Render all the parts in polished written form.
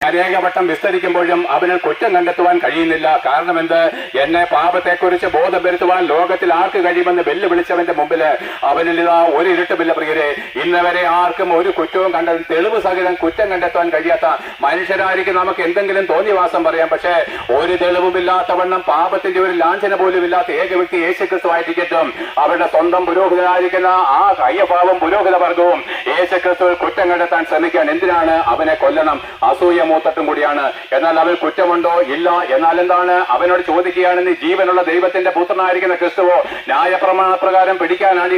അനേകവട്ടം വിസ്തരിക്കുമ്പോഴും അവന് കുറ്റം കണ്ടെത്തുവാൻ കഴിയുന്നില്ല. കാരണം എന്ത്? എന്നെ പാപത്തെക്കുറിച്ച് ബോധം വരുത്തുവാൻ ലോകത്തിൽ ആർക്ക് കഴിയുമെന്ന് വെല്ലുവിളിച്ചവന്റെ മുമ്പിൽ അവനിൽ ഇതാ ഒരു ഇരുട്ടുമില്ല. പ്രിയരെ, ഇന്നവരെ ആർക്കും ഒരു കുറ്റവും തെളിവ് സഹിതം കുറ്റം കണ്ടെത്താൻ കഴിയാത്ത മനുഷ്യരായിരിക്കും നമുക്ക് എന്തെങ്കിലും തോന്നിവാസം പറയാം. പക്ഷേ ഒരു തെളിവുമില്ലാത്തവണ്ണം പാപത്തിന്റെ ഒരു ലാഞ്ചന പോലും ഇല്ലാത്ത ഏക വ്യക്തി യേശുക്രിസ്തുവായിരിക്കട്ടും അവരുടെ സ്വന്തം പുരോഹിതനായിരിക്കുന്ന ആ കയ്യഭാവം പുരോഹിത വർഗവും യേശുക്രിസ്തുവിൽ കുറ്റം കണ്ടെത്താൻ ശ്രമിക്കാൻ എന്തിനാണ്? അവനെ കൊല്ലണം. അസൂയ മൂത്തട്ടും കൂടിയാണ്. എന്നാൽ അവൻ കുറ്റമുണ്ടോ? ഇല്ല. എന്നാൽ എന്താണ്? അവനോട് ചോദിക്കുകയാണ്, നീ ജീവനുള്ള ദൈവത്തിന്റെ പുത്രനായിരിക്കുന്ന ക്രിസ്തുവോ ന്യായപ്രമാണ പ്രകാരം പിടിക്കാനാണ്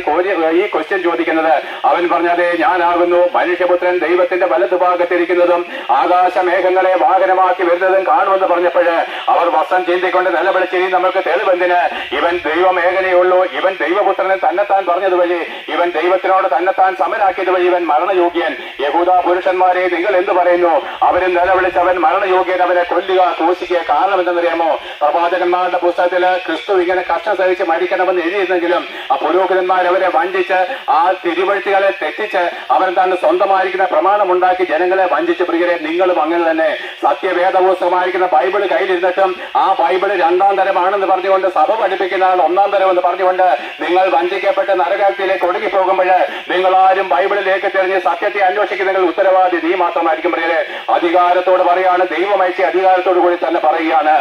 ഈ ക്വസ്റ്റ്യൻ ചോദിക്കുന്നത്. അവൻ പറഞ്ഞതേ, ഞാനാകുന്നു മനുഷ്യപുത്രൻ ദൈവത്തിന്റെ വലതുഭാഗത്തിരിക്കുന്നതും ആകാശമേഘങ്ങളെ വാഹനമാക്കി വരുന്നതും കാണുമെന്ന് പറഞ്ഞപ്പോഴ് അവർ വസ്ത്രം ചീന്തിക്കൊണ്ട് നിലവിളിച്ചിരി, നമുക്ക് തെളിവെന്തിന്? ഇവൻ ദൈവമേഖലയുള്ളൂ, ഇവൻ ദൈവപുത്രനെ തന്നെത്താൻ പറഞ്ഞത് വഴി, ഇവൻ ദൈവത്തിനോട് തന്നെത്താൻ സമനാക്കിയത് വഴി ഇവൻ മരണയോഗ്യൻ. യഹൂദ പുരുഷന്മാരെ, നിങ്ങൾ എന്ത് പറയുന്നു? അവരും നിലവിളിച്ചവൻ മരണയോഗ്യൻ, അവനെ കൊല്ലുക, ക്രൂശിക്കുക. കാരണം എന്തെന്നറിയാമോ? പ്രവാചകന്മാരുടെ പുസ്തകത്തില് ക്രിസ്തു ഇങ്ങനെ കഷ്ടം സഹിച്ച് മരിക്കണമെന്ന് എഴുതിയിരുന്നെങ്കിലും ആ പുരോഹിതന്മാർ അവരെ വഞ്ചിച്ച് ആ തിരുവഴുത്തുകളെ തെറ്റിച്ച് അവൻ തന്നെ സ്വന്തമായിരിക്കുന്ന പ്രമാണമുണ്ടാക്കി ജനങ്ങളെ വഞ്ചിച്ച്. പ്രിയരെ, നിങ്ങളും അങ്ങനെ തന്നെ. സത്യവേദ പുസ്തകമായിരിക്കുന്ന ബൈബിള് കയ്യിലിരുന്നിട്ടും ആ ബൈബിള് രണ്ടാം തരമാണെന്ന് പറഞ്ഞുകൊണ്ട് സഭ പഠിപ്പിക്കുന്നതാണ് ഒന്നാം തരം എന്ന് പറഞ്ഞുകൊണ്ട് നിങ്ങൾ വഞ്ചിക്കപ്പെട്ട് നരകാഗ്നിയിലേക്ക് ഒടുങ്ങിപ്പോകുമ്പോൾ നിങ്ങൾ ആരും ബൈബിളിലേക്ക് തിരിഞ്ഞ് സത്യത്തെ അന്വേഷിക്കുന്ന ഉത്തരവാദി നീ മാത്രമായിരിക്കും. പ്രിയരെ, അധികാരത്തോട് പറയാണ്, ദൈവമയച്ച അധികാരത്തോടു കൂടി തന്നെ പറയുകയാണ്.